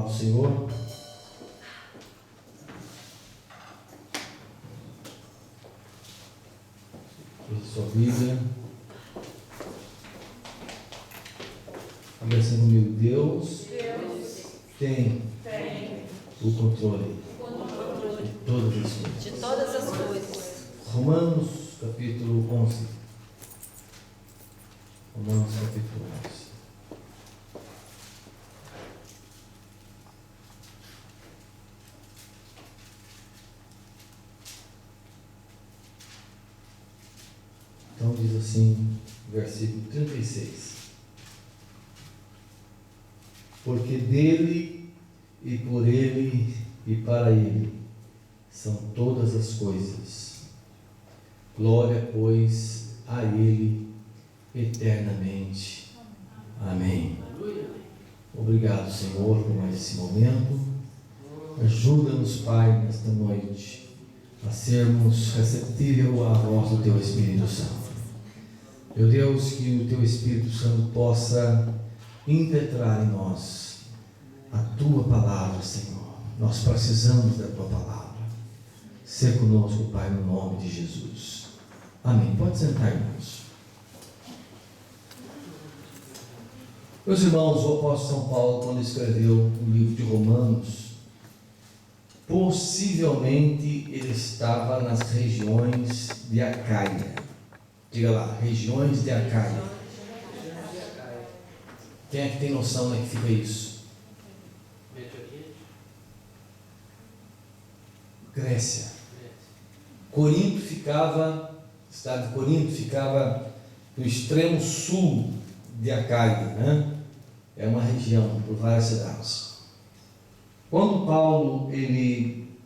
palavra do Senhor. Sua Bíblia. Diga assim comigo: Deus tem o controle de todas as coisas. Romanos capítulo 11. Romanos capítulo 11. Então diz assim, versículo 36. Porque dele e por ele e para ele são todas as coisas. Glória, pois, a ele eternamente. Amém. Obrigado, Senhor, por mais esse momento. Ajuda-nos, Pai, nesta noite, a sermos receptíveis à voz do Teu Espírito Santo. Meu Deus, que o Teu Espírito Santo possa impetrar em nós a Tua palavra, Senhor. Nós precisamos da Tua palavra. Ser conosco, Pai, no nome de Jesus. Amém. Pode sentar, irmãos. Meus irmãos, o apóstolo São Paulo, quando escreveu o livro de Romanos, possivelmente ele estava nas regiões de Acaia. Diga lá, regiões de Acaia. Quem é que tem noção onde é que fica isso? Grécia. Corinto ficava, a cidade de Corinto ficava no extremo sul de Acaia, né? É uma região por várias cidades. Quando Paulo ele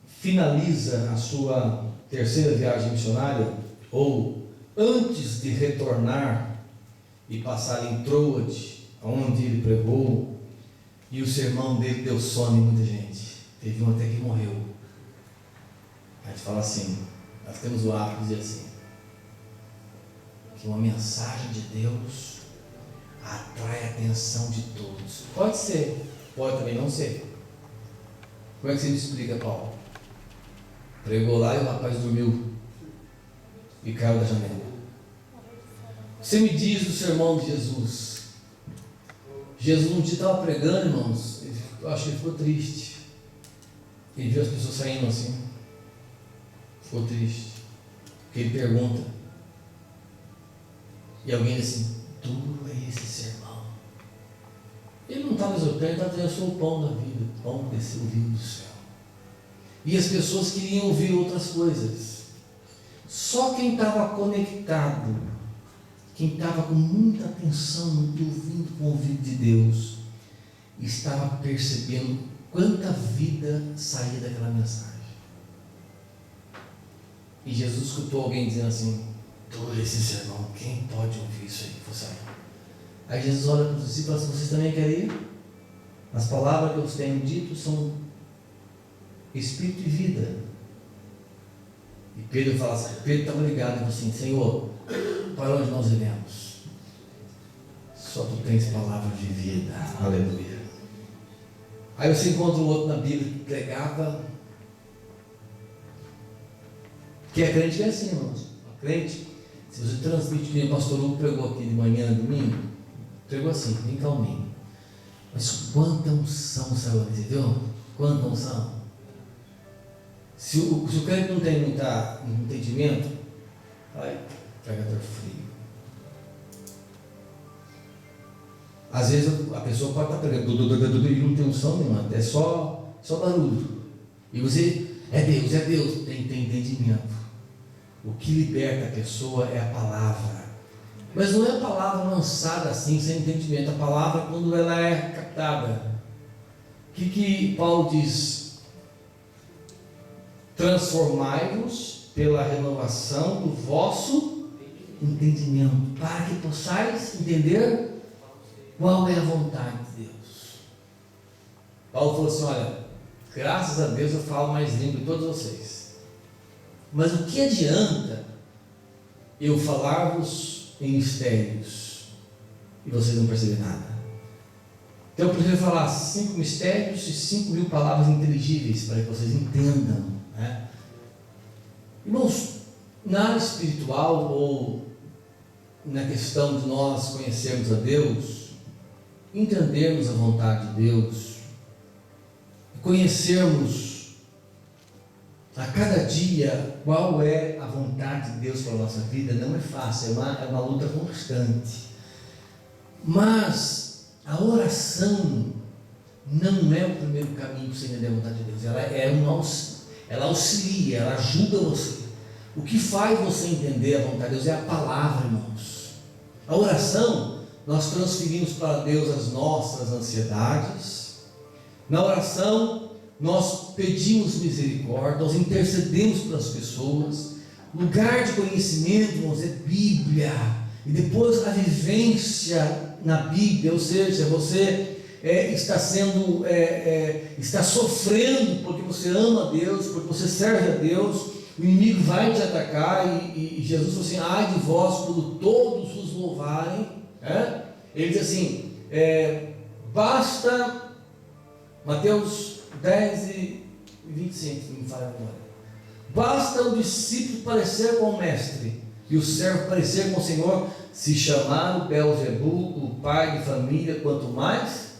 finaliza a sua terceira viagem missionária, ou antes de retornar e passar em Troade, onde ele pregou, e o sermão dele deu sono em muita gente. Teve um até que morreu. A gente fala assim, nós temos o hábito de dizer assim, que uma mensagem de Deus atrai a atenção de todos. Pode ser, pode também não ser. Como é que você me explica, Paulo? Pregou lá e o rapaz dormiu e caiu da janela. Você me diz do sermão de Jesus. Jesus um dia estava pregando, irmãos, eu acho que ele ficou triste. Ele viu as pessoas saindo assim. Ficou triste. Porque ele pergunta. E alguém diz assim, duro é esse sermão. Ele não estava exortando, ele estava dizendo, eu sou o pão da vida, o pão que desceu vivo do céu. E as pessoas queriam ouvir outras coisas. Só quem estava conectado, quem estava com muita atenção e ouvindo com o ouvido de Deus, estava percebendo quanta vida saía daquela mensagem. E Jesus escutou alguém dizendo assim, todo esse sermão, quem pode ouvir isso aí? Vou sair. Aí Jesus olha para os discípulos e fala assim, vocês também querem ir? As palavras que eu vos tenho dito são espírito e vida. E Pedro fala assim, Pedro estava ligado e falou assim, Senhor, para onde nós iremos? Só tu tens palavras de vida. Aleluia. Aí você encontra o outro na Bíblia que pregava, que é crente que é assim, irmãos. Crente, se você transmite, que o pastor Hugo pregou aqui de manhã, domingo, pregou assim, bem calminho. Mas quanta unção saiu ali, entendeu? Quanta unção. Se o crente não tem muito entendimento, aí pega até frio. Às vezes a pessoa pode estar pregando e não tem unção nenhuma, é só barulho. E você, é Deus, tem entendimento. O que liberta a pessoa é a palavra. Mas não é a palavra lançada assim, sem entendimento. A palavra quando ela é captada. O que Paulo diz? Transformai-vos pela renovação do vosso entendimento, para que possais entender qual é a vontade de Deus. Paulo falou assim, olha, graças a Deus eu falo mais língua que todos vocês. Mas o que adianta eu falar-vos em mistérios e vocês não perceberem nada? Então eu prefiro falar 5 mistérios e 5.000 palavras inteligíveis para que vocês entendam, né? Irmãos, na área espiritual ou na questão de nós conhecermos a Deus, entendermos a vontade de Deus, conhecermos a cada dia qual é a vontade de Deus para a nossa vida, não é fácil, é uma luta constante. Mas a oração não é o primeiro caminho para você entender a vontade de Deus. Ela auxilia, ela ajuda você. O que faz você entender a vontade de Deus é a palavra, irmãos. A oração, nós transferimos para Deus as nossas ansiedades. Na oração, nós pedimos misericórdia, nós intercedemos pelas pessoas. Lugar de conhecimento, irmãos, é Bíblia. E depois a vivência na Bíblia, ou seja, você está sofrendo porque você ama a Deus, porque você serve a Deus. O inimigo vai te atacar e Jesus falou assim: ai de vós quando todos os louvarem. Ele diz assim, basta, Mateus 10 e 25, se me falha a memória. Basta o discípulo parecer com o mestre e o servo parecer com o Senhor, se chamar o Beelzebul, o pai de família, quanto mais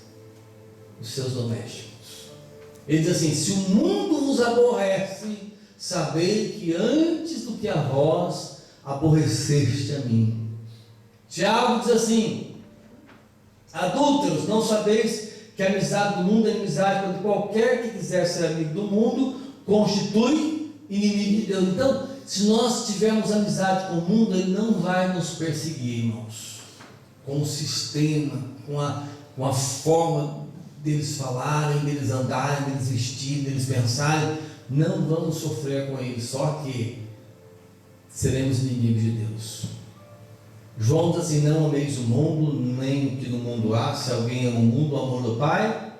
os seus domésticos. Ele diz assim: se o mundo vos aborrece, sabei que antes do que a vós aborreceste a mim. Tiago diz assim: adúlteros, não sabeis que a amizade do mundo é inimizade, quando qualquer que quiser ser amigo do mundo constitui inimigo de Deus. Então, se nós tivermos amizade com o mundo, ele não vai nos perseguir, irmãos, com o sistema, com a forma deles falarem, deles andarem, deles vestirem, deles pensarem. Não vamos sofrer com eles, só que seremos inimigos de Deus. João diz assim: não ameis o mundo, nem o que no mundo há. Se alguém ama o mundo, o amor do Pai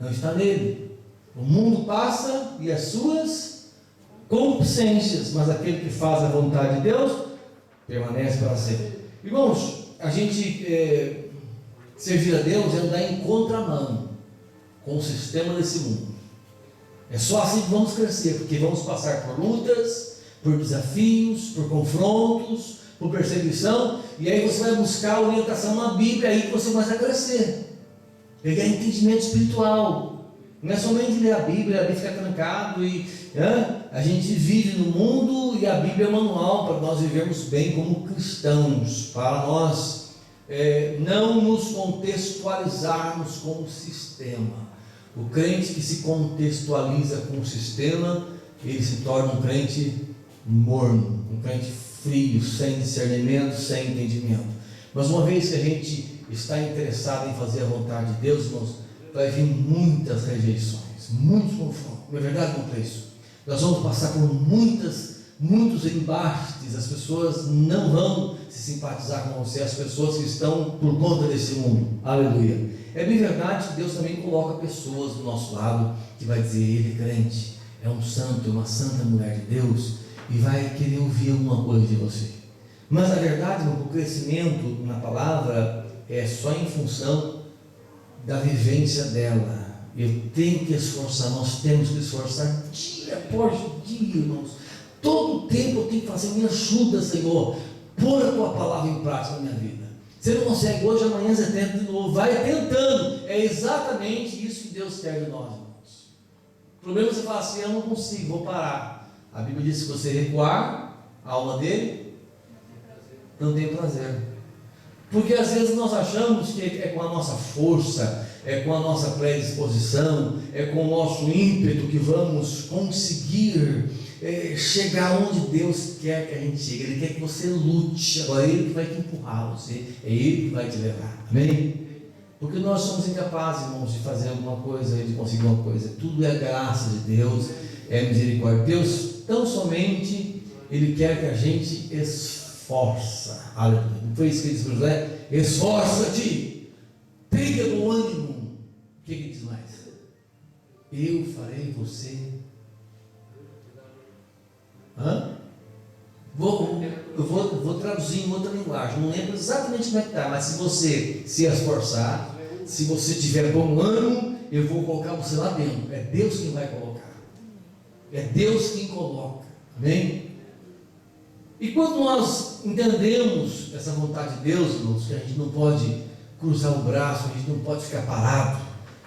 não está nele. O mundo passa e as suas concupiscências, mas aquele que faz a vontade de Deus permanece para sempre. Irmãos, a gente servir a Deus é andar em contramão com o sistema desse mundo. É só assim que vamos crescer, porque vamos passar por lutas, por desafios, por confrontos, por perseguição, e aí você vai buscar orientação na Bíblia, aí que você vai crescer, pegar entendimento espiritual. Não é somente ler a Bíblia ficar trancado e a gente vive no mundo e a Bíblia é o manual para nós vivermos bem como cristãos, para nós não nos contextualizarmos com o sistema. O crente que se contextualiza com o sistema, ele se torna um crente morno, um crente frio, sem discernimento, sem entendimento. Mas uma vez que a gente está interessado em fazer a vontade de Deus, irmãos, vai vir muitas rejeições, muitos confrontos. Não é verdade, não é isso? Nós vamos passar por muitos embastes. As pessoas não vão se simpatizar com você, as pessoas que estão por conta desse mundo. Aleluia. É bem verdade que Deus também coloca pessoas do nosso lado que vai dizer: ele é crente, é um santo, é uma santa mulher de Deus, e vai querer ouvir alguma coisa de você. Mas na verdade, o crescimento na palavra é só em função da vivência dela. Eu tenho que esforçar, nós temos que esforçar dia após dia, irmãos. Todo tempo eu tenho que fazer: me ajuda, Senhor, pôr a tua palavra em prática na minha vida. Você não consegue hoje, amanhã você tenta de novo, vai tentando. É exatamente isso que Deus quer de nós, irmãos. O problema é você falar assim: eu não consigo, vou parar. A Bíblia diz que se você recuar, a alma dele não tem prazer. Porque às vezes nós achamos que é com a nossa força, é com a nossa predisposição, é com o nosso ímpeto que vamos conseguir chegar onde Deus quer que a gente chegue. Ele quer que você lute. Agora é Ele que vai te empurrar você, é Ele que vai te levar. Amém? Porque nós somos incapazes, irmãos, de fazer alguma coisa, de conseguir uma coisa. Tudo é graça de Deus, é misericórdia. Deus tão somente Ele quer que a gente esforça. Aleluia. Não foi isso que ele disse para José? Esforça-te, tenha bom ânimo. O que ele diz mais? Eu farei você. Eu vou traduzir em outra linguagem. Não lembro exatamente como é que está, mas se você se esforçar, se você tiver bom ânimo, eu vou colocar você lá dentro. É Deus quem vai colocar. É Deus quem coloca. Amém? E quando nós entendemos essa vontade de Deus, irmãos, que a gente não pode cruzar o braço, a gente não pode ficar parado,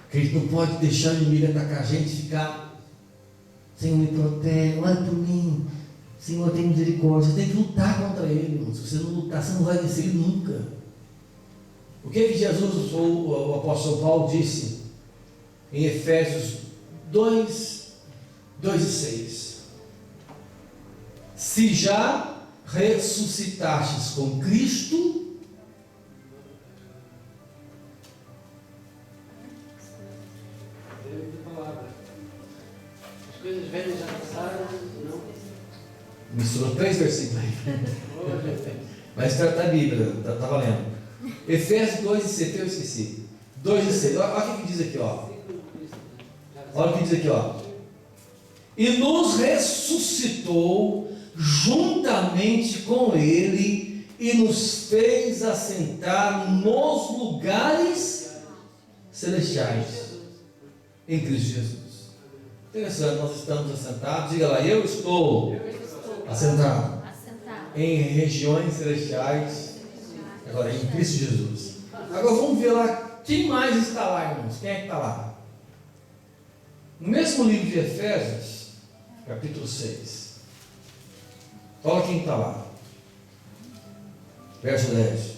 que a gente não pode deixar o inimigo atacar a gente e ficar: Senhor, me protege, olha por mim, Senhor, tem misericórdia. Você tem que lutar contra ele, irmão. Se você não lutar, você não vai vencer ele nunca. O que Jesus, o apóstolo Paulo, disse em Efésios 2, 2 e 6? Se já ressuscitastes com Cristo, as coisas velhas já passaram, não. Misturou 3 versículos aí. Mas está a Bíblia, está valendo. Efésios 2 e 7, eu esqueci. 2 e 6, olha o que diz aqui, ó. Olha o que diz aqui, ó. E nos ressuscitou juntamente com Ele e nos fez assentar nos lugares celestiais em Cristo Jesus. Interessante, nós estamos assentados. Diga lá, eu estou assentado em regiões celestiais, agora em Cristo Jesus. Agora vamos ver lá quem mais está lá, irmãos. Quem é que está lá? No mesmo livro de Efésios, capítulo 6. Olha quem está lá. Verso 10.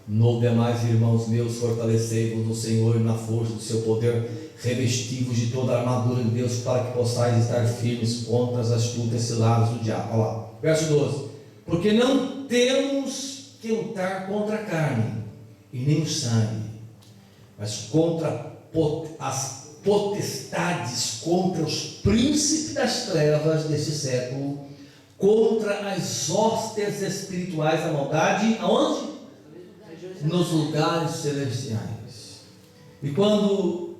No demais, irmãos meus, fortalecei-vos no Senhor e na força do seu poder, revesti-vos de toda a armadura de Deus, para que possais estar firmes contra as astutas ciladas do diabo. Olha lá. Verso 12. Porque não temos que lutar contra a carne e nem o sangue, mas contra as potestades, contra os príncipes das trevas deste século, contra as hostes espirituais da maldade, aonde? Nos lugares celestiais. E quando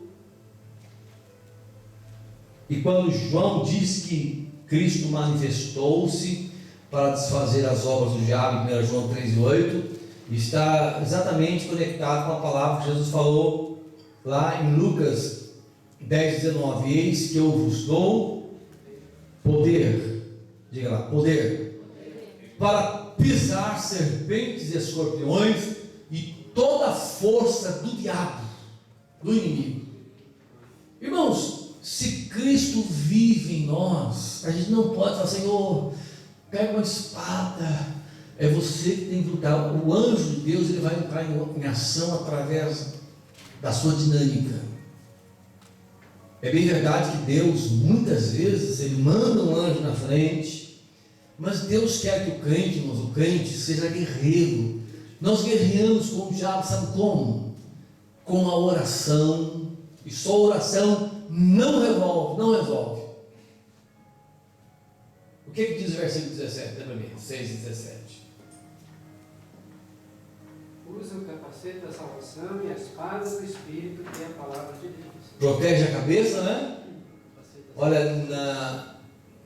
João diz que Cristo manifestou-se para desfazer as obras do diabo, 1 João 3,8, está exatamente conectado com a palavra que Jesus falou lá em Lucas 10,19: eis que eu vos dou poder, diga lá, poder, para pisar serpentes e escorpiões e toda a força do diabo, do inimigo. Irmãos, se Cristo vive em nós, a gente não pode falar: Senhor, pega uma espada. É você que tem que lutar. O anjo de Deus, ele vai entrar em ação através da sua dinâmica. É bem verdade que Deus, muitas vezes, ele manda um anjo na frente, mas Deus quer que o crente, irmãos, o crente seja guerreiro. Nós guerreamos com o diabo, sabe como? Com a oração. E só a oração não resolve. O que diz o versículo 17? Lembra mim, 6 e 17. Usa o capacete da salvação e a espada do Espírito, que é a palavra de Deus. Protege a cabeça, né? Olha,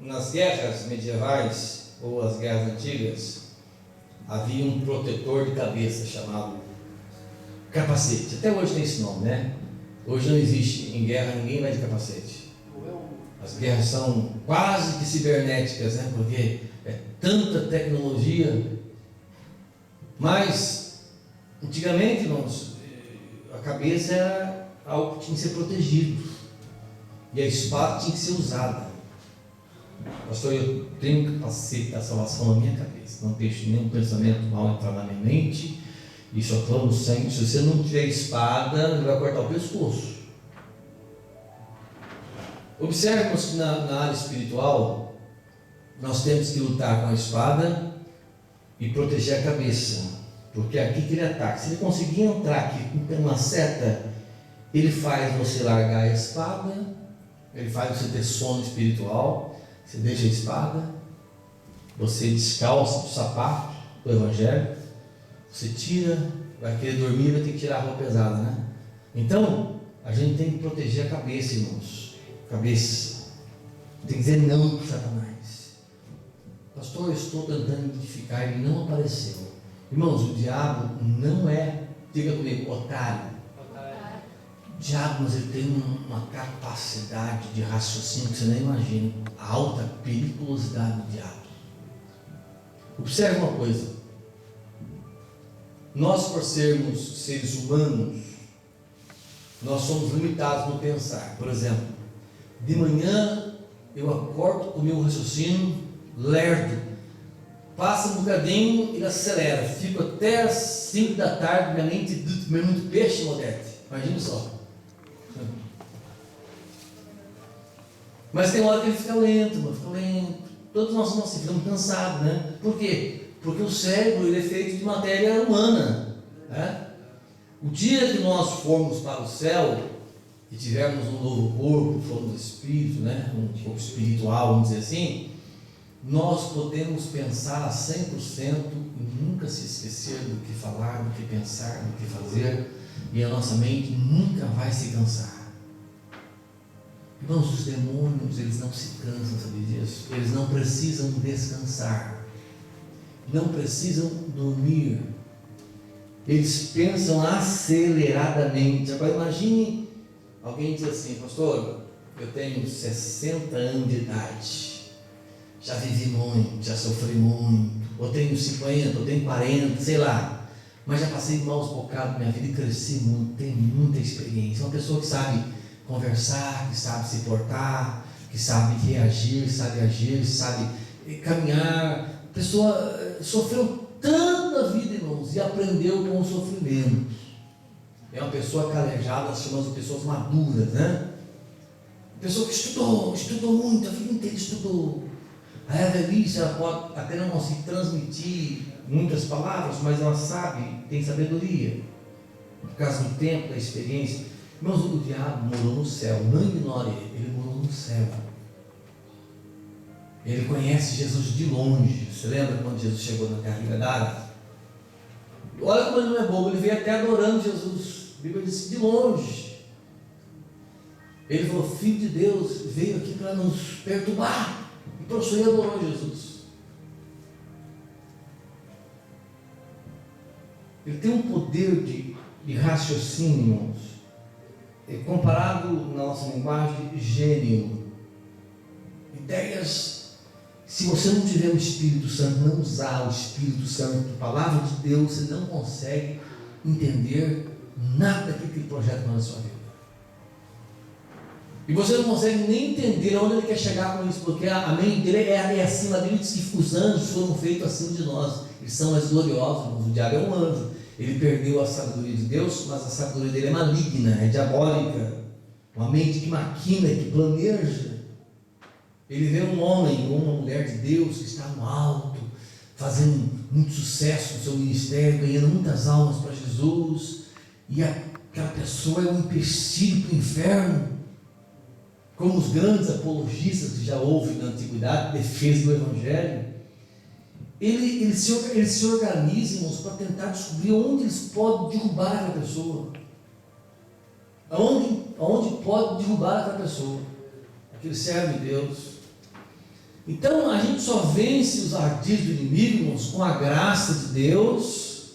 nas guerras medievais ou as guerras antigas, havia um protetor de cabeça chamado capacete. Até hoje tem esse nome, né? Hoje não existe em guerra, ninguém vai de capacete. As guerras são quase que cibernéticas, né? Porque é tanta tecnologia. Mas antigamente, irmãos, a cabeça era algo que tinha que ser protegido e a espada tinha que ser usada. Pastor, eu tenho um capacete da salvação na minha cabeça, não deixo nenhum pensamento mal entrar na minha mente, e só clamo sangue. Se você não tiver espada, ele vai cortar o pescoço. Observemos que na área espiritual nós temos que lutar com a espada e proteger a cabeça, porque é aqui que ele ataca. Se ele conseguir entrar aqui com uma seta, ele faz você largar a espada, ele faz você ter sono espiritual. Você deixa a espada, você descalça o sapato do Evangelho, você tira, vai querer dormir, vai ter que tirar a roupa pesada, né? Então, a gente tem que proteger a cabeça, irmãos. Cabeça. Tem que dizer não para Satanás. Pastor, eu estou tentando identificar, ele não apareceu. Irmãos, o diabo não é, diga comigo, otário. O diabo, mas ele tem uma capacidade de raciocínio que você nem imagina. A alta periculosidade do diabo. Observe uma coisa. Nós, por sermos seres humanos, nós somos limitados no pensar. Por exemplo, de manhã eu acordo com o meu raciocínio lerdo. Passa um bocadinho, ele acelera. Fico até às 5 da tarde, minha mente muito peixe, Modete. Imagina só. Mas tem hora que ele fica lento, fica lento. Todos nós somos assim, ficamos cansados, né? Por quê? Porque o cérebro ele é feito de matéria humana, né? O dia que nós formos para o céu e tivermos um novo corpo, formos espírito, né? Um corpo espiritual, vamos dizer assim, nós podemos pensar 100% e nunca se esquecer do que falar, do que pensar, do que fazer, e a nossa mente nunca vai se cansar. Irmãos, os demônios, eles não se cansam, sabe disso? Eles não precisam descansar, não precisam dormir, eles pensam aceleradamente. Agora imagine alguém diz assim: pastor, eu tenho 60 anos de idade, já vivi muito, já sofri muito, ou tenho 50, ou tenho 40, sei lá, mas já passei maus bocados na minha vida e cresci muito, tenho muita experiência. Uma pessoa que sabe conversar, que sabe se portar, que sabe reagir, sabe agir, sabe caminhar. A pessoa sofreu tanto na vida, irmãos, e aprendeu com o sofrimento. É uma pessoa calejada, nós chamamos de pessoas maduras, né? Pessoa que estudou muito, a vida inteira estudou. Aí a velhice, ela pode até não conseguir transmitir muitas palavras, mas ela sabe, tem sabedoria, por causa do tempo, da experiência. Irmãos, o diabo morou no céu, não ignore, ele morou no céu. Ele conhece Jesus de longe. Você lembra quando Jesus chegou na terra de Gadara? Olha como ele não é bobo, ele veio até adorando Jesus. A Bíblia diz de longe. Ele falou: Filho de Deus veio aqui para nos perturbar. E prosseguiu e adorou Jesus. Ele tem um poder de raciocínio, irmãos, comparado na nossa linguagem, gênio. Ideias. Se você não tiver o Espírito Santo, não usar o Espírito Santo, a palavra de Deus, você não consegue entender nada daquilo que ele projeta na sua vida. E você não consegue nem entender onde ele quer chegar com isso, porque a mente dele é assim. A Bíblia diz que os anjos foram feitos assim de nós, eles são mais gloriosos. O diabo é um anjo, ele perdeu a sabedoria de Deus, mas a sabedoria dele é maligna, é diabólica. Uma mente que maquina, que planeja. Ele vê um homem ou uma mulher de Deus que está no alto, fazendo muito sucesso no seu ministério, ganhando muitas almas para Jesus, e aquela pessoa é um empecilho para o inferno, como os grandes apologistas que já houve na antiguidade, defesa do Evangelho. Eles se organizam para tentar descobrir onde eles podem derrubar aquela pessoa, aonde pode derrubar aquela pessoa, aquele servo de Deus. Então a gente só vence os ardis do inimigo, irmãos, com a graça de Deus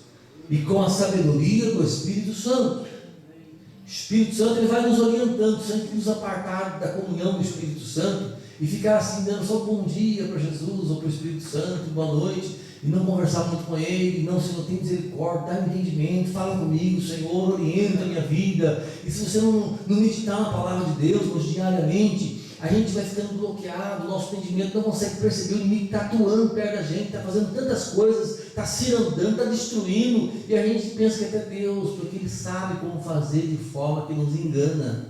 e com a sabedoria do Espírito Santo. O Espírito Santo ele vai nos orientando, sempre nos apartar da comunhão do Espírito Santo e ficar assim dando só bom dia para Jesus ou para o Espírito Santo, boa noite, e não conversar muito com ele. Não, Senhor, tem misericórdia, dá entendimento, fala comigo, Senhor, orienta a minha vida. E se você não meditar na palavra de Deus hoje diariamente, a gente vai ficando bloqueado, o nosso entendimento não consegue perceber, o inimigo está atuando perto da gente, está fazendo tantas coisas, está cirandando, está destruindo, e a gente pensa que é até Deus, porque Ele sabe como fazer de forma que nos engana.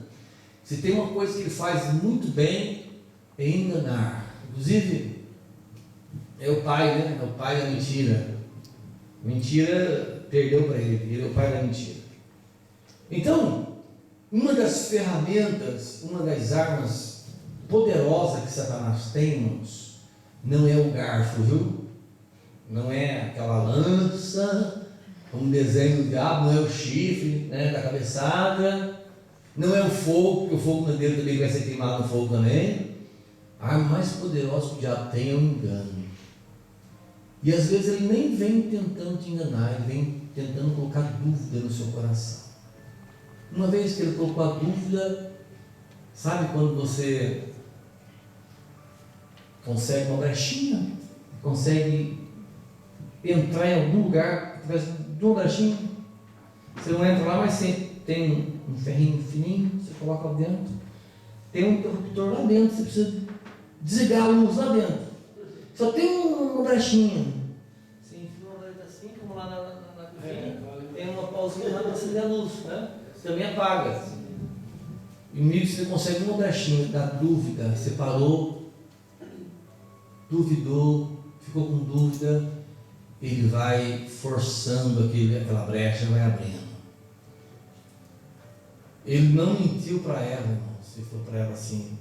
Se tem uma coisa que Ele faz muito bem, é enganar. Inclusive, é o pai, né? É o pai da mentira. Mentira perdeu para ele é o pai da mentira. Então, uma das ferramentas, uma das armas poderosa que Satanás tem, irmãos, não é o garfo, viu? Não é aquela lança, como desenho do diabo, não é o chifre, né, da cabeçada, não é o fogo, porque o fogo no dedo também vai ser queimado no fogo também. A arma mais poderosa que o diabo tem é o engano. E às vezes ele nem vem tentando te enganar, ele vem tentando colocar dúvida no seu coração. Uma vez que ele colocou a dúvida, sabe quando você consegue uma brechinha, consegue entrar em algum lugar através de uma brechinha? Você não entra lá, mas você tem um ferrinho fininho, você coloca lá dentro, tem um interruptor lá dentro, você precisa desligar a luz lá dentro. Só tem uma brechinha. Você enfia uma vareta assim, como lá na cozinha, tem uma pausinha lá para acender a luz, né? Também apaga. E meio que você consegue uma brechinha da dúvida, você parou, duvidou, ficou com dúvida, ele vai forçando aquela brecha, vai abrindo. Ele não mentiu para ela, irmão, se for para ela assim: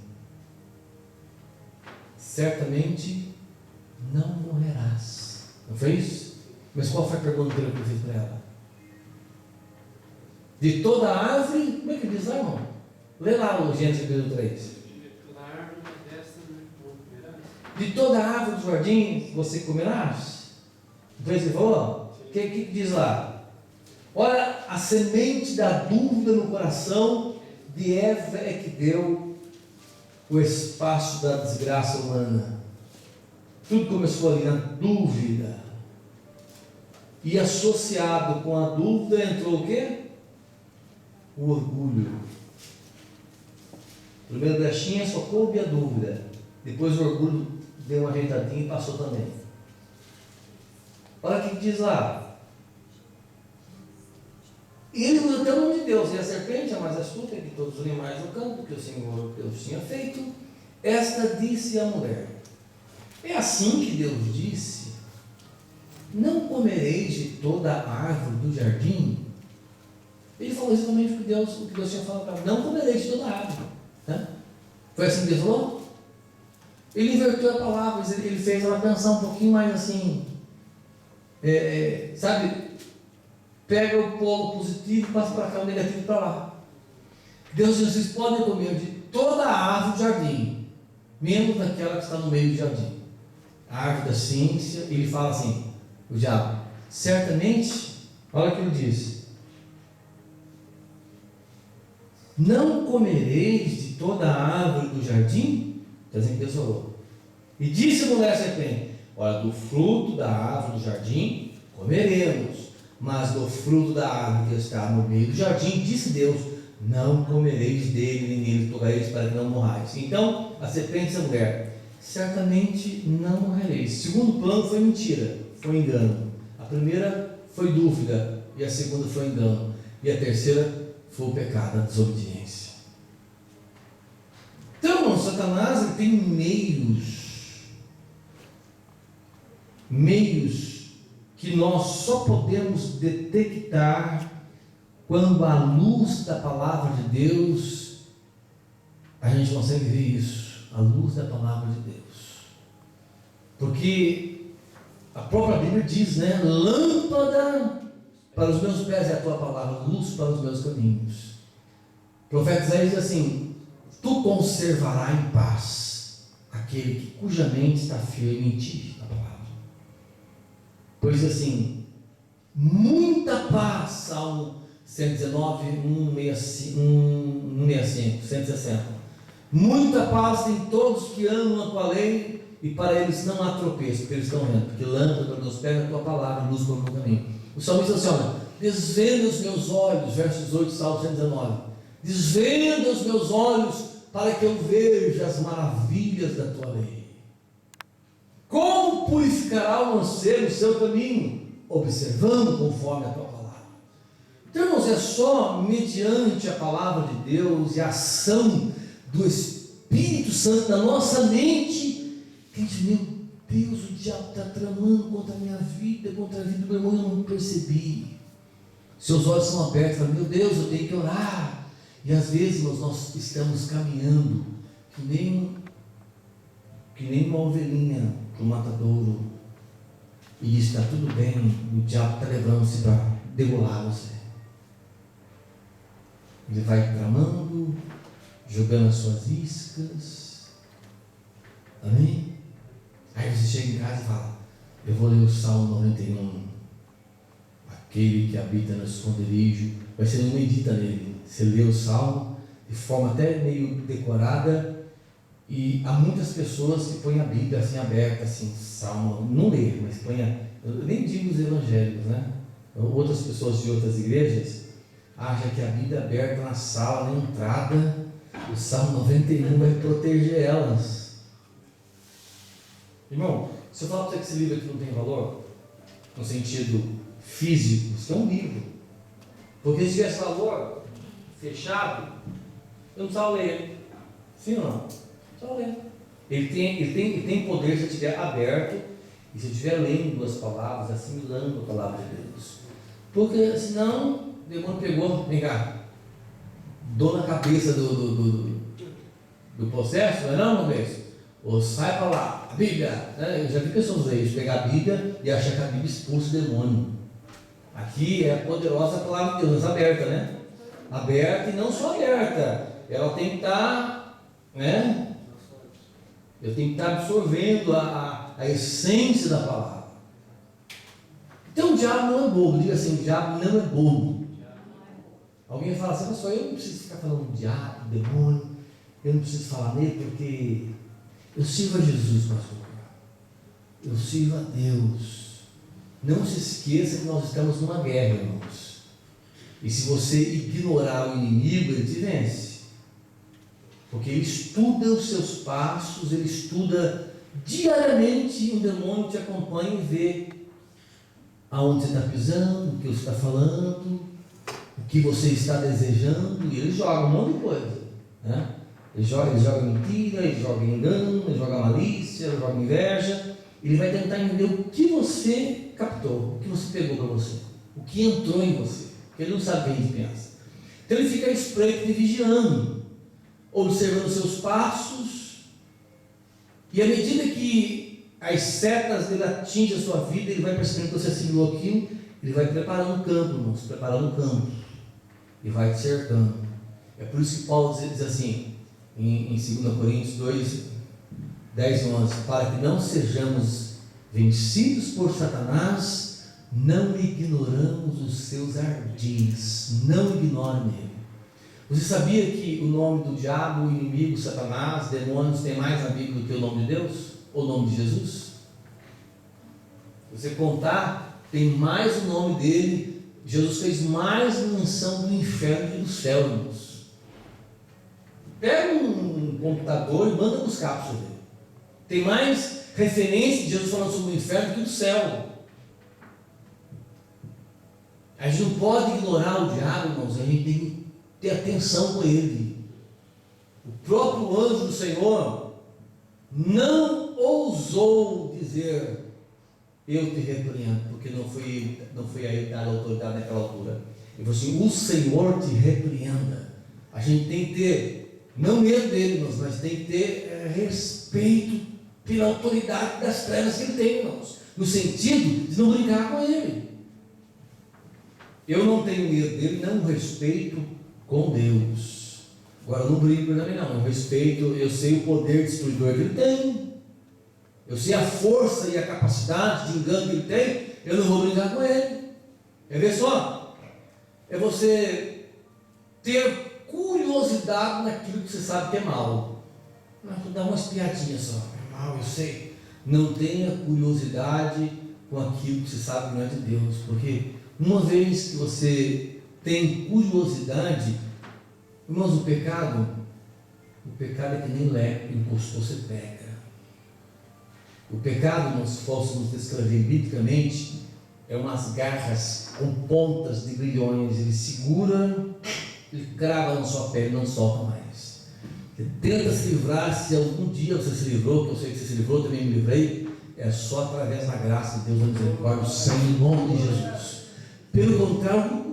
certamente não morrerás. Não foi isso? Mas qual foi a pergunta que ele fez para ela? De toda árvore, como é que diz lá, irmão? Lê lá o Gênesis capítulo 3. De toda árvore do jardim você comerás? Então ele falou, o que diz lá? Olha, a semente da dúvida no coração de Eva é que deu o espaço da desgraça humana. Tudo começou ali na dúvida. E associado com a dúvida entrou o quê? O orgulho. Primeiro brechinha só coube a dúvida. Depois o orgulho deu uma ajeitadinha e passou também. Olha o que diz lá. Ele usa até o nome de Deus. E a serpente, a mais astuta que todos os animais do campo, que o Senhor Deus tinha feito, esta disse à mulher: é assim que Deus disse: não comereis de toda a árvore do jardim? Ele falou exatamente o que Deus tinha falado para ela: não comereis de toda a árvore. Né? Foi assim que Deus falou? Ele inverteu a palavra, ele fez ela pensar um pouquinho mais assim, sabe, pega o polo positivo e passa para cá, o negativo para lá. Deus diz: vocês podem comer de toda a árvore do jardim, menos daquela que está no meio do jardim. A árvore da ciência. Ele fala assim, o diabo: certamente, olha o que ele diz: não comereis de toda a árvore do jardim? Está dizendo que Deus falou. E disse a mulher à serpente: olha, do fruto da árvore do jardim comeremos, mas do fruto da árvore que está no meio do jardim, disse Deus: não comereis dele, nem nele tocareis, para que não morrais. Então a serpente disse à mulher: certamente não morrereis. O segundo plano foi mentira, foi engano. A primeira foi dúvida, e a segunda foi engano, e a terceira foi o pecado, a desobediência. Então, irmão, Satanás ele tem meios que nós só podemos detectar quando, à luz da palavra de Deus, a gente consegue ver isso, à luz da palavra de Deus. Porque a própria Bíblia diz, né? Lâmpada para os meus pés é a tua palavra, luz para os meus caminhos. O profeta Isaías diz assim: tu conservarás em paz aquele cuja mente está firme em ti, a palavra. Pois assim, muita paz, Salmo 119, 165, 160. Muita paz tem todos que amam a tua lei, e para eles não há tropeço, porque eles estão vendo, porque lâmpada para os meus pés é a tua palavra, luz para o meu caminho. O salmista diz assim: olha, desvenda os meus olhos, verso 18, Salmo 119. Desvenda os meus olhos para que eu veja as maravilhas da tua lei. Como purificará o mancebo o seu caminho? Observando conforme a tua palavra. Então, irmãos, é só mediante a palavra de Deus e a ação do Espírito Santo na nossa mente que a gente: meu Deus, o diabo está tramando contra a minha vida, contra a vida do meu irmão, eu não percebi. Seus olhos são abertos, fala: meu Deus, eu tenho que orar. E às vezes nós estamos caminhando que nem uma ovelhinha para o matadouro, e está tudo bem, o diabo está levando-se para degolar você. Ele vai tramando, jogando as suas iscas. Amém? Aí você chega em casa e fala: eu vou ler o Salmo 91. Aquele que habita no esconderijo, você não medita nele, você lê o salmo de forma até meio decorada, e há muitas pessoas que põem a Bíblia assim aberta, assim, salmo, não lê, mas põe, eu nem digo os evangélicos, né? Outras pessoas de outras igrejas acham que a Bíblia aberta na sala, na entrada, o Salmo 91 vai proteger elas. Irmão, se eu falar para você que esse livro aqui não tem valor, no sentido físico, isso é um livro, porque se tivesse valor fechado, eu não precisava ler ele. Sim ou não? Não precisava ler. Ele tem poder se eu estiver aberto e se eu estiver lendo as palavras, assimilando a palavra de Deus. Porque senão, o demônio pegou, vem cá, dor na cabeça do processo, não é não, meu Deus? Ou sai para lá, a Bíblia, né? Eu já vi pessoas aí pegar a Bíblia e achar que a Bíblia expulsa o demônio. Aqui é a poderosa palavra de Deus, mas aberta, né? Aberta e não só aberta, ela tem que estar, né? Eu tenho que estar absorvendo a essência da palavra. Então o diabo não é bobo, diga assim, o diabo não é bobo. Alguém fala assim, pastor, eu não preciso ficar falando do diabo, do demônio, eu não preciso falar nele porque eu sirvo a Jesus, pastor. Eu sirvo a Deus. Não se esqueça que nós estamos numa guerra, irmãos. E se você ignorar o inimigo, ele te vence. Porque ele estuda os seus passos, ele estuda diariamente, um demônio te acompanha e vê aonde você está pisando, o que você está falando, o que você está desejando, e ele joga um monte de coisa, né? Ele joga mentira, ele joga engano, ele joga malícia, ele joga inveja. Ele vai tentar entender o que você captou, o que você pegou para você, o que entrou em você, porque ele não sabe o que a gente pensa. Então ele fica espreito e vigiando, observando seus passos, e à medida que as setas dele atingem a sua vida, ele vai percebendo que você assimilou aquilo, ele vai preparando o campo, irmãos, preparando o campo, e vai te cercando. É por isso que Paulo diz assim, em 2 Coríntios 2, 10 e 11, para que não sejamos vencidos por Satanás, não ignoramos os seus ardis, não ignorem ele. Você sabia que o nome do diabo, o inimigo, Satanás, demônios, tem mais na Bíblia do que o nome de Deus? Ou o nome de Jesus? Se você contar, tem mais o nome dele. Jesus fez mais menção do inferno que do céu, irmãos. Pega um computador e manda buscar para você ver. Tem mais referência de Jesus falando sobre o inferno do que do céu. A gente não pode ignorar o diabo, irmãos. A gente tem que ter atenção com ele. O próprio anjo do Senhor não ousou dizer: eu te repreendo, porque não foi a ele dada a autoridade naquela altura. Ele falou assim: o Senhor te repreenda. A gente tem que ter, não medo dele, irmãos, mas tem que ter respeito pela autoridade das trevas que ele tem, irmãos, no sentido de não brincar com ele. Eu não tenho medo dele, não respeito com Deus. Agora eu não brinco também não, eu respeito, eu sei o poder destruidor que ele tem, eu sei a força e a capacidade de engano que ele tem, eu não vou brincar com ele. Quer ver só? É você ter curiosidade naquilo que você sabe que é mal. Mas tu dá uma espiadinha só, é mal, eu sei. Não tenha curiosidade com aquilo que você sabe que não é de Deus, porque uma vez que você tem curiosidade, irmãos, o pecado é que nem lepre, encostou, você pega. O pecado, irmãos, se fôssemos descrever biblicamente, é umas garras com pontas de grilhões, ele segura, ele crava na sua pele, não solta mais. Você tenta se livrar, se algum dia você se livrou, que eu sei que você se livrou, também me livrei, é só através da graça de Deus, da misericórdia, o sangue em nome de Jesus. Pelo contrário,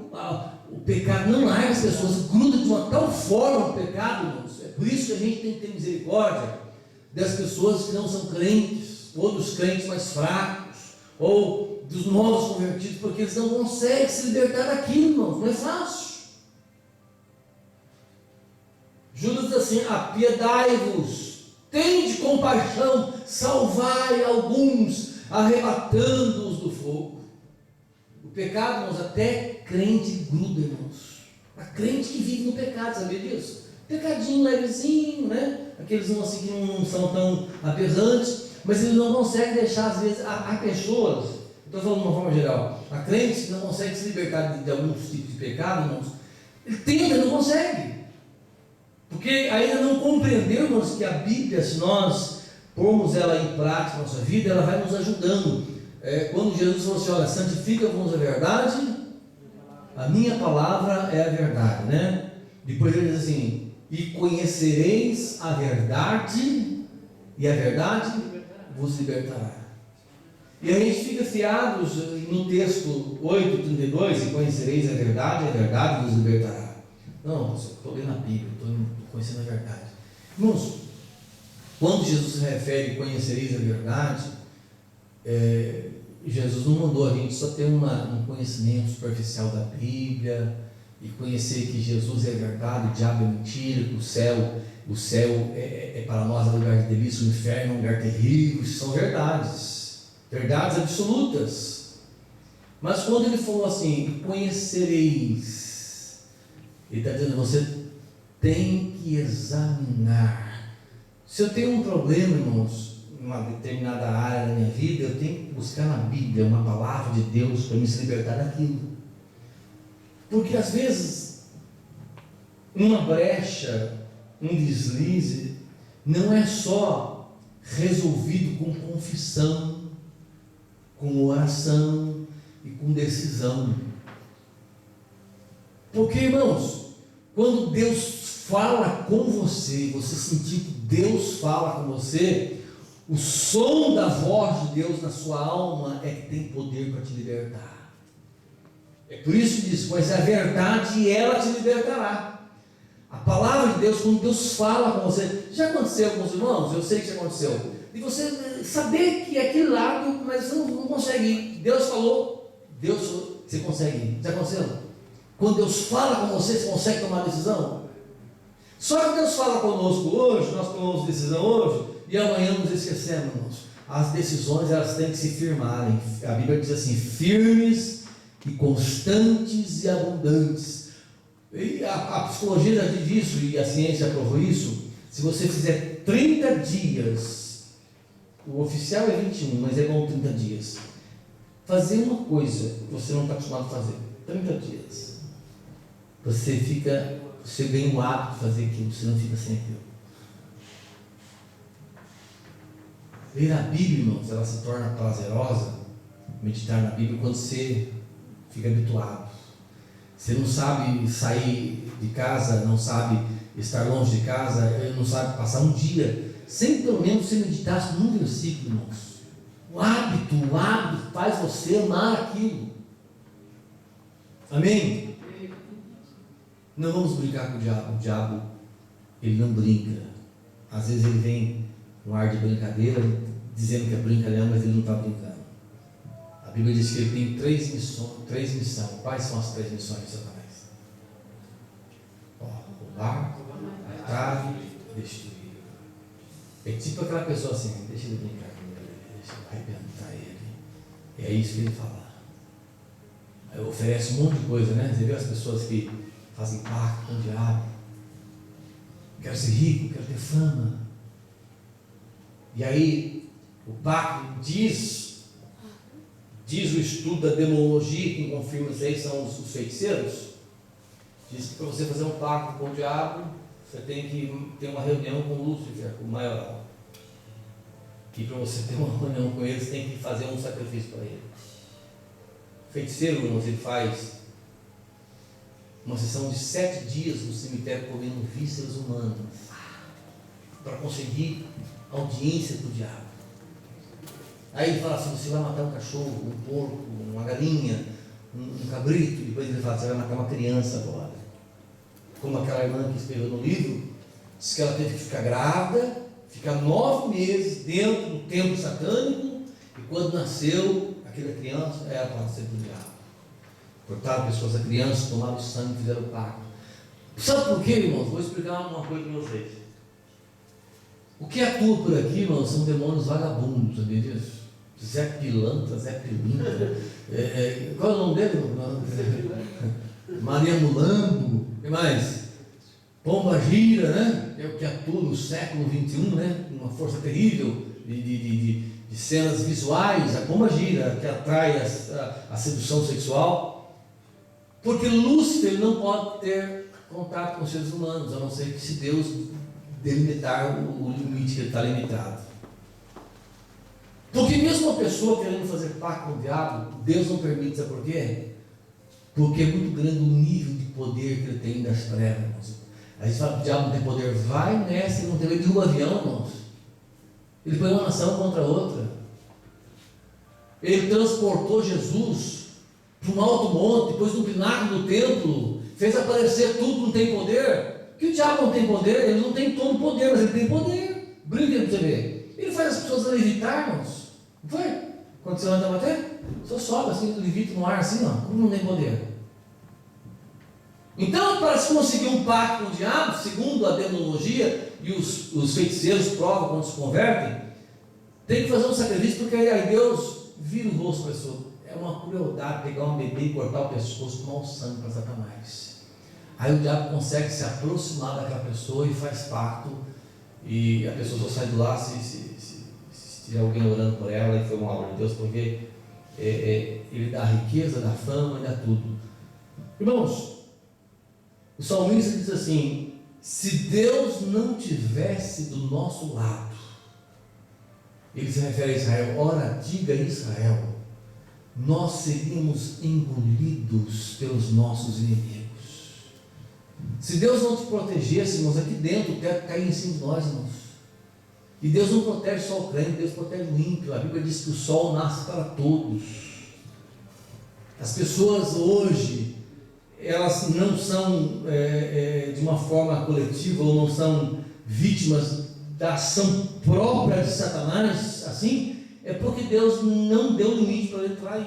o pecado não larga as pessoas, gruda de uma tal forma o pecado, irmãos. É por isso que a gente tem que ter misericórdia das pessoas que não são crentes, ou dos crentes mais fracos, ou dos novos convertidos, porque eles não conseguem se libertar daquilo, irmãos, não é fácil. Judas diz assim: apiedai-vos, tende compaixão, salvai alguns, arrebatando-os do fogo. O O pecado, irmãos, até crente gruda, irmãos. A crente que vive no pecado, sabia disso? Pecadinho levezinho, né? Aqueles assim que não são tão aberrantes, mas eles não conseguem deixar, às vezes, há pessoas, estou falando de uma forma geral, a crente que não consegue se libertar de alguns tipos de pecado, irmãos, ele tenta, não consegue, porque ainda não compreendeu, irmãos, que a Bíblia, se nós pormos ela em prática na nossa vida, ela vai nos ajudando. Quando Jesus falou assim, olha, santifica-vos a verdade, a minha palavra é a verdade, né? Depois ele diz assim, e conhecereis a verdade, e a verdade vos libertará. E a gente fica fiados no texto 8:32, e conhecereis a verdade vos libertará. Não, estou lendo a Bíblia, estou conhecendo a verdade. Irmãos, quando Jesus se refere a conhecereis a verdade, Jesus não mandou a gente só ter um conhecimento superficial da Bíblia e conhecer que Jesus é verdade, o diabo é mentira, que o céu é para nós um lugar de delícia, o inferno é um lugar terrível. Isso são verdades absolutas. Mas quando ele falou assim, conhecereis, ele está dizendo, você tem que examinar. Se eu tenho um problema, irmãos, em uma determinada área da minha vida, eu tenho que buscar na Bíblia uma palavra de Deus para me se libertar daquilo. Porque às vezes uma brecha, um deslize, não é só resolvido com confissão, com oração e com decisão. Porque, irmãos, quando Deus fala com você, você sentir que Deus fala com você, o som da voz de Deus na sua alma é que tem poder para te libertar. É por isso que diz, pois é a verdade e ela te libertará. A palavra de Deus, quando Deus fala com você, já aconteceu com os irmãos? Eu sei que já aconteceu. E você saber que é aquele lado, mas você não consegue ir. Deus falou, você consegue ir. Já aconteceu? Quando Deus fala com você, você consegue tomar decisão? Só que Deus fala conosco hoje, nós tomamos decisão hoje, e amanhã nos esquecemos, irmãos. As decisões, elas têm que se firmarem. A Bíblia diz assim, firmes e constantes e abundantes. E a psicologia já diz isso, e a ciência provou isso. Se você fizer 30 dias, o oficial é 21, mas é bom 30 dias, fazer uma coisa que você não está acostumado a fazer, 30 dias, você ganha o hábito de fazer aquilo, você não fica sem aquilo. Ler a Bíblia, irmãos, ela se torna prazerosa, meditar na Bíblia, quando você fica habituado. Você não sabe sair de casa, não sabe estar longe de casa, não sabe passar um dia sem pelo menos você meditasse num versículo, irmãos. O hábito faz você amar aquilo. Amém? Não vamos brincar com o diabo. O diabo, ele não brinca. Às vezes ele vem com ar de brincadeira, dizendo que é brincadeira, mas ele não está brincando. A Bíblia diz que ele tem três missões. Quais são as 3 missões de Satanás? Roubar, matar e destruir. É tipo aquela pessoa assim, deixa ele brincar com ele, deixa eu arrebentar ele. É isso que ele fala. Aí oferece um monte de coisa, né? Você vê as pessoas que fazem pacto com o diabo. Quero ser rico, quero ter fama. E aí, o pacto diz o estudo da demonologia, quem confirma isso aí são os feiticeiros, diz que para você fazer um pacto com o diabo, você tem que ter uma reunião com Lúcifer, com o maioral. E para você ter uma reunião com ele, você tem que fazer um sacrifício para ele. O feiticeiro, irmãos, ele faz uma sessão de 7 dias no cemitério comendo vísceras humanas, para conseguir audiência com o diabo. Aí ele fala assim, você vai matar um cachorro, um porco, uma galinha, um cabrito. Depois ele fala, você vai matar uma criança agora. Como aquela irmã que escreveu no livro, diz que ela teve que ficar grávida, ficar 9 meses dentro do templo satânico, e quando nasceu aquela criança, era para ser do diabo. Cortaram o pescoço da criança, tomaram o sangue e fizeram o pacto. Sabe por quê, irmãos? Vou explicar uma coisa para vocês. O que atua por aqui, irmãos, são demônios vagabundos, sabia disso? Zé Pilantra, Zé Pilintra, qual é o nome dele? Maria Mulambo, o que mais? Pomba Gira, né? Que atua no século XXI, né? Uma força terrível de cenas visuais, a Pomba Gira, que atrai a sedução sexual. Porque Lúcifer não pode ter contato com os seres humanos, a não ser que se Deus delimitar o limite que ele está limitado. Porque mesmo uma pessoa querendo fazer pacto com o diabo, Deus não permite, sabe por quê? Porque é muito grande o nível de poder que ele tem das trevas, irmãos. A gente fala que o diabo não tem poder, vai nessa, ele não tem, ele derruba avião, irmãos. Ele põe uma nação contra a outra. Ele transportou Jesus para um alto monte, depois no pináculo do templo, fez aparecer tudo, não tem poder. Que o diabo não tem poder, ele não tem todo o poder, mas ele tem poder. Brinca para você ver. Ele faz as pessoas levitar, irmãos. Não foi? Quando você anda a bater, só sobe assim, levita no ar assim, ó. Como não tem poder? Então, para se conseguir um pacto com o diabo, segundo a demonologia, e os feiticeiros provam quando se convertem, tem que fazer um sacrifício, porque aí Deus vira o rosto da pessoa. É uma crueldade pegar um bebê e cortar o pescoço, tomar o sangue para Satanás. Aí o diabo consegue se aproximar daquela pessoa e faz pacto, e a pessoa só sai de lá se tiver alguém orando por ela e foi uma obra de Deus, porque ele dá a riqueza, dá a fama, dá tudo. Irmãos, o salmista diz assim: se Deus não tivesse do nosso lado, ele se refere a Israel, ora, diga Israel, nós seríamos engolidos pelos nossos inimigos. Se Deus não te protegesse, irmãos, aqui dentro o teto cairia em cima de nós, irmãos. E Deus não protege só o crente, Deus protege o ímpio. A Bíblia diz que o sol nasce para todos. As pessoas hoje, elas não são de uma forma coletiva, ou não são vítimas da ação própria de Satanás, assim, é porque Deus não deu limite para ele trair.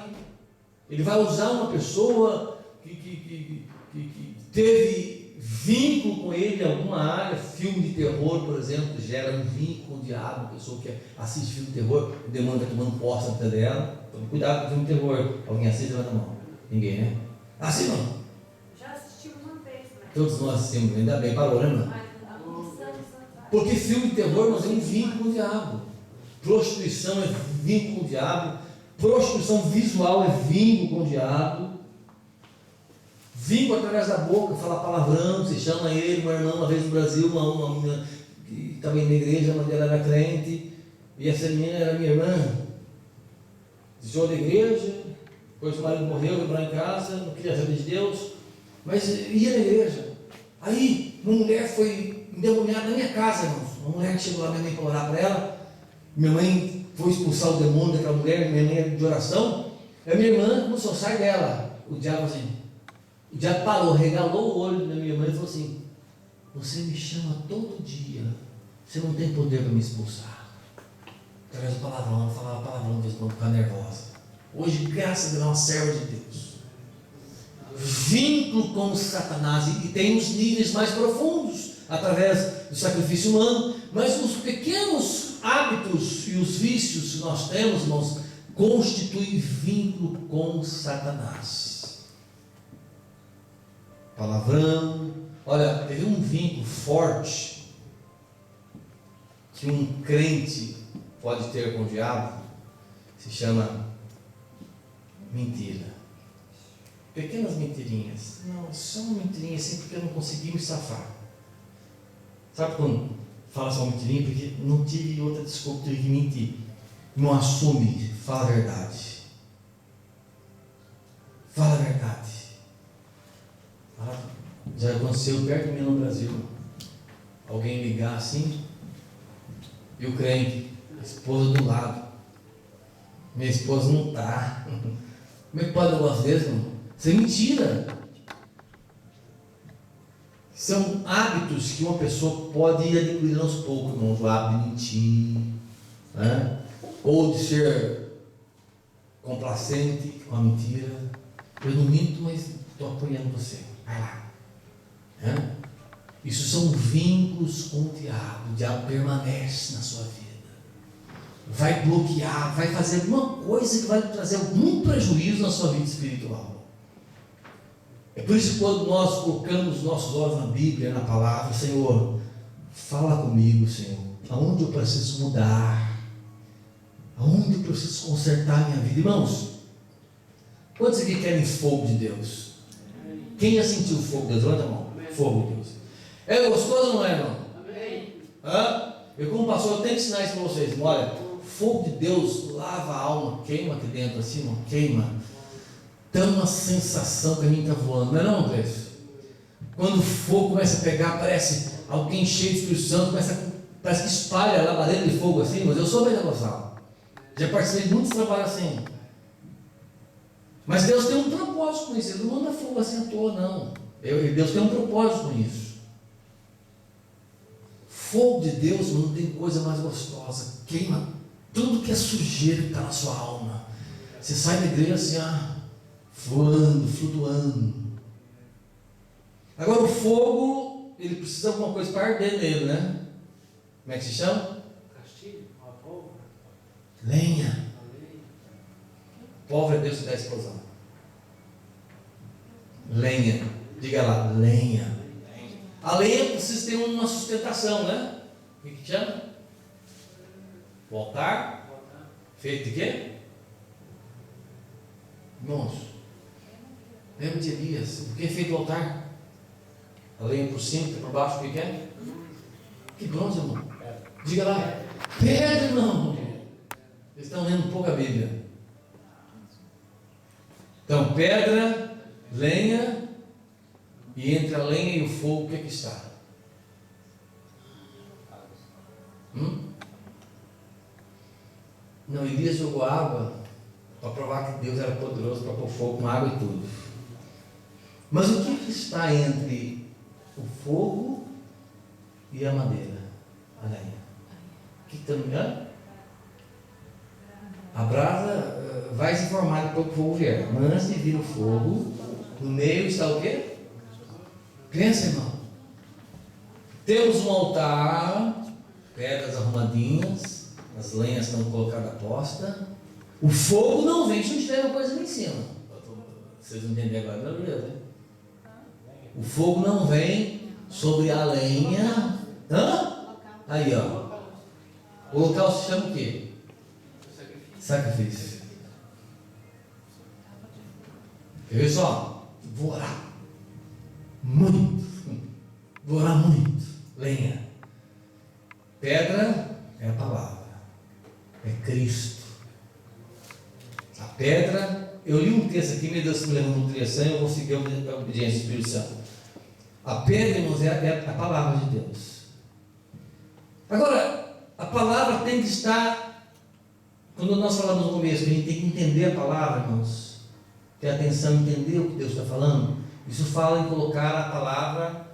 Ele vai usar uma pessoa que teve vínculo com ele em alguma área. Filme de terror, por exemplo, gera um vínculo com o diabo. A pessoa que assiste filme de terror, o demônio está tomando posse da vida dela. Então, cuidado com o filme de terror. Alguém assiste, levanta a mão. Ninguém, né? Assim não. Já assisti uma vez, mas... Todos nós assistimos, ainda bem, parou, né, irmão? Porque filme de terror, nós temos vínculo com o diabo. Prostituição é vínculo com o diabo. Prostituição visual é vínculo com o diabo. Vínculo através da boca, falar palavrão. Você chama ele, uma irmã, uma vez no Brasil, uma menina que estava indo na igreja, a mãe dela era crente, e essa menina era minha irmã. Desviou da igreja, depois o marido morreu, veio para em casa, não queria saber de Deus, mas ia na igreja. Aí, uma mulher foi endemoniada na minha casa, irmãos. Uma mulher que chegou lá, minha mãe para orar para ela. Minha mãe foi expulsar o demônio daquela mulher, minha mãe era de oração. A minha irmã começou a sair dela. O diabo assim, o diabo parou, regalou o olho da minha mãe e falou assim: você me chama todo dia, você não tem poder para me expulsar. Através do palavrão, ela falava palavrão de vez em quando, ficar nervosa. Hoje, graças a Deus, é uma serva de Deus. Vínculo com Satanás, e tem os níveis mais profundos, através do sacrifício humano, mas os pequenos hábitos e os vícios que nós temos, irmãos, constituem vínculo com Satanás. Palavrão. Olha, teve um vínculo forte que um crente pode ter com o diabo, se chama mentira. Pequenas mentirinhas. Não, só uma mentirinha assim, porque eu não consegui me safar. Sabe quando fala só uma mentirinha? Porque não tive outra desculpa, tive que mentir. Não assume, fala a verdade. Fala a verdade. Já aconteceu perto de mim no Brasil. Alguém ligar assim, e o crente, a esposa do lado. Minha esposa não está. Como é que pode um negócio desse, irmão? Isso é mentira. São hábitos que uma pessoa pode ir adquirindo aos poucos, irmãos. O hábito de mentir, né? Ou de ser complacente com a mentira. Eu não minto, mas estou apoiando você. Vai lá. Né? Isso são vínculos com o diabo. O diabo permanece na sua vida. vai bloquear, vai fazer alguma coisa que vai trazer algum prejuízo na sua vida espiritual. É por isso que quando nós colocamos nossos olhos na Bíblia, na palavra, Senhor, fala comigo, Senhor, aonde eu preciso mudar, aonde eu preciso consertar a minha vida. Irmãos, quantos aqui querem fogo de Deus? Quem já sentiu o fogo de Deus? Levanta a mão. Fogo de Deus. É gostoso ou não é, irmão? Amém. Eu como pastor, eu tenho que ensinar isso para vocês. Olha, fogo de Deus lava a alma, queima aqui dentro assim, ó, queima. Dá uma sensação que a gente está voando, não é não, Cleiton? Quando o fogo começa a pegar, parece alguém cheio de Espírito Santo, parece que espalha a labareda de fogo assim, mas eu sou pentecostal. Já participei de muitos trabalhos assim. Mas Deus tem um propósito com isso, Ele não manda fogo assim à toa, não. Deus tem um propósito com isso. Fogo de Deus não tem coisa mais gostosa, queima tudo que é sujeira que está na sua alma. Você sai da igreja assim, voando, flutuando. Agora o fogo, ele precisa de alguma coisa para arder nele, né? Como é que se chama? Castilho, a pólvora. Lenha. A lei. Pólvora é Deus que dá explosão. Lenha. Diga lá, lenha. A lenha precisa ter uma sustentação, né? O que chama? O altar. Feito de quê? Irmãos, lembra de Elias? O que é feito o altar? A lenha por cima, por baixo, o que é? Que bronze, irmão? Diga lá, pedra, irmão. Eles estão lendo um pouco a Bíblia. Então, pedra, lenha, e entre a lenha e o fogo, o que é que está? Não, Elias jogou água para provar que Deus era poderoso para pôr fogo com água e tudo. Mas o que está entre o fogo e a madeira? A lenha. O que está no meio? A brasa vai se formar depois que o fogo vier. Mas antes de vir o fogo, no meio está o quê? Pensa, irmão. Temos um altar, pedras arrumadinhas, as lenhas estão colocadas a posta. O fogo não vem se não tiver uma coisa lá em cima. Vocês não entendem agora, beleza, né? O fogo não vem sobre a lenha. Aí, ó. O local se chama o quê? Sacrifício. Quer ver só? Vou orar muito. Vou orar muito. Lenha. Pedra é a palavra. É Cristo. A pedra, eu li um texto aqui, meu Deus, me levou uma direção, eu vou seguir a obediência do Espírito Santo. A pedra, irmãos, é a palavra de Deus. Agora, a palavra tem que estar, quando nós falamos no começo, que a gente tem que entender a palavra, irmãos, ter atenção, entender o que Deus está falando. Isso fala em colocar a palavra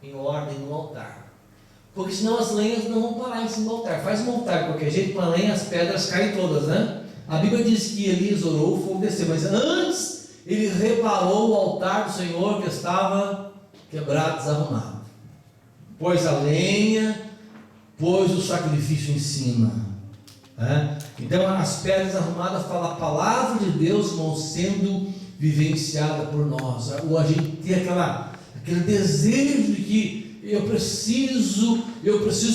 em ordem no altar. Porque senão as lenhas não vão parar em cima do altar. Faz um altar de qualquer jeito, com a lenha as pedras caem todas, né? A Bíblia diz que Elias orou, o fogo desceu, mas antes ele reparou o altar do Senhor que estava quebrado, desarrumado. Pôs a lenha, pôs o sacrifício em cima. Então as pedras arrumadas falam a palavra de Deus, irmão, sendo vivenciada por nós. Ou a gente tem aquele desejo de que eu preciso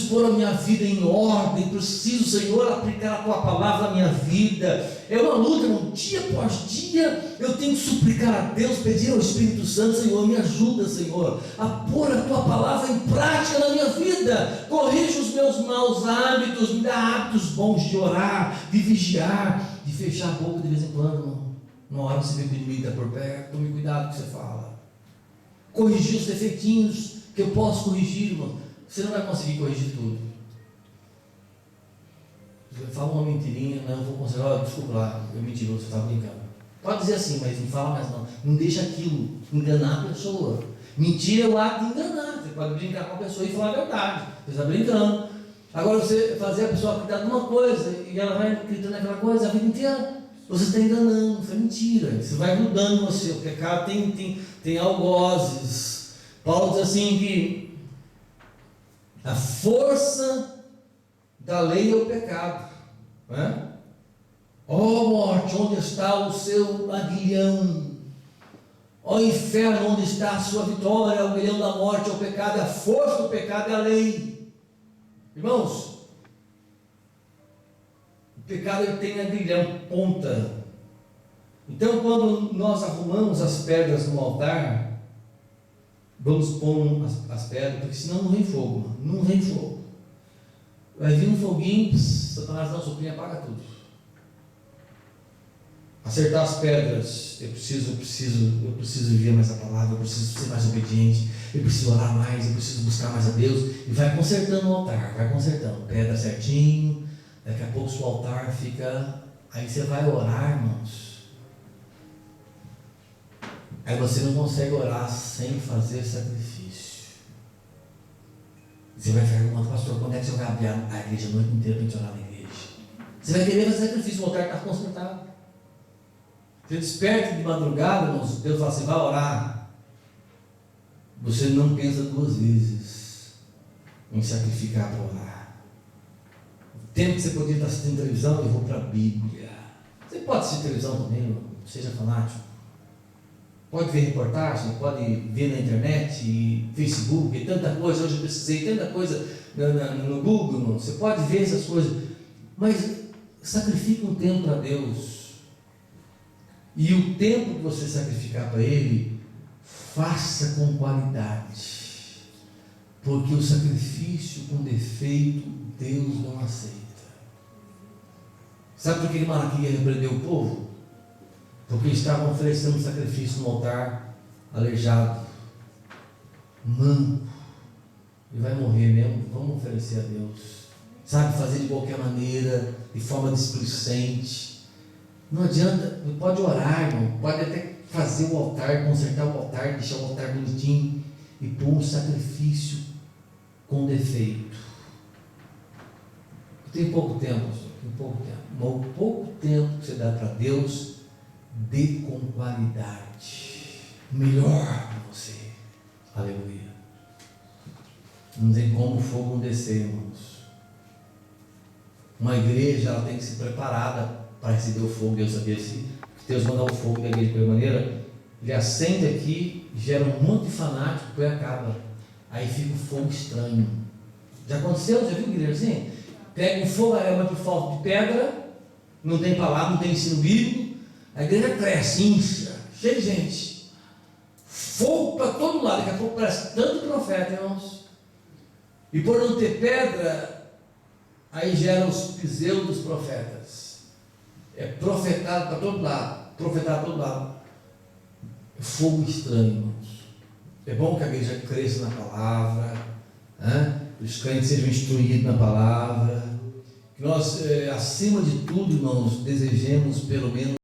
pôr a minha vida em ordem, preciso, Senhor, aplicar a Tua palavra na minha vida. É uma luta, irmão, dia após dia eu tenho que suplicar a Deus, pedir ao Espírito Santo, Senhor, me ajuda, Senhor, a pôr a Tua palavra em prática na minha vida. Corrija os meus maus hábitos, me dá hábitos bons de orar, de vigiar, de fechar a boca de vez em quando, irmão. Na hora que você vê que o inimigo está por perto, tome cuidado com o que você fala. Corrigir os defeitinhos que eu posso corrigir, irmão. Você não vai conseguir corrigir tudo. Você fala uma mentirinha, não, eu vou considerar, desculpa lá, eu mentiroso, você está brincando. Pode dizer assim, mas não fala mais não. Não deixa aquilo enganar a pessoa. Mentira é o ato de enganar. Você pode brincar com a pessoa e falar a verdade. Você está brincando. Agora você fazer a pessoa acreditar numa coisa e ela vai acreditando naquela coisa a vida inteira. Você está enganando, isso é mentira. Você vai mudando você. O pecado tem algozes. Paulo diz assim que a força da lei é o pecado. né? Ó morte, onde está o seu aguilhão? Ó inferno, onde está a sua vitória? O aguilhão da morte é o pecado, é a força do pecado, é a lei. Irmãos, o pecado ele tem aguilhão, ponta. Então, quando nós arrumamos as pedras no altar, vamos pôr as pedras, porque senão não vem fogo, não vem fogo. Vai vir um foguinho, Satanás dá um soprinho e apaga tudo. Acertar as pedras, eu preciso viver mais a palavra, eu preciso ser mais obediente, eu preciso orar mais, eu preciso buscar mais a Deus, e vai consertando o altar, vai consertando, pedra certinho, daqui a pouco o seu altar fica, aí você vai orar, irmãos, aí você não consegue orar sem fazer sacrifício. Você vai perguntar, pastor, quando é que você vai abrir a igreja a noite inteira para a gente orar na igreja? Você vai querer fazer sacrifício, o altar está consertado. Você desperta de madrugada, irmãos, Deus fala assim, vai orar. Você não pensa duas vezes em sacrificar para orar. O tempo que você podia estar assistindo televisão, eu vou para a Bíblia. Você pode assistir televisão também, não seja fanático. Pode ver reportagem, pode ver na internet, Facebook, tanta coisa. Hoje eu precisei tanta coisa no Google, irmão. Você pode ver essas coisas, mas sacrifica um tempo para Deus. E o tempo que você sacrificar para Ele, faça com qualidade, porque o sacrifício com defeito Deus não aceita. Sabe por que Malaquias repreendeu o povo? Porque estavam oferecendo sacrifício no altar, aleijado, manco, e vai morrer mesmo. Vamos oferecer a Deus, sabe, fazer de qualquer maneira, de forma displicente. Não adianta, pode orar, irmão, pode até fazer o altar, consertar o altar, deixar o altar bonitinho e pôr um sacrifício com defeito. Eu tenho pouco tempo, pastor, tenho pouco tempo, mas o pouco tempo que você dá para Deus, dê com qualidade, melhor para você. Aleluia. Não tem como o fogo não descer, irmãos. Uma igreja, ela tem que ser preparada para receber o fogo. Deus sabia se Deus mandar o fogo da igreja de qualquer maneira, ele acende aqui, gera um monte de fanático, depois acaba. Aí fica um fogo estranho. Já aconteceu? Já viu igreja assim? Pega um fogo, é por falta de pedra, não tem palavra, não tem ensino bíblico, a igreja cresce, incha, cheia de gente, fogo para todo lado, daqui a pouco parece tanto profeta, irmãos, e por não ter pedra, aí gera os pseudos profetas. É profetado para todo lado, profetado para todo lado. É fogo estranho, irmãos. É bom que a igreja cresça na palavra, né? Os crentes sejam instruídos na palavra, que nós, acima de tudo, irmãos, desejemos pelo menos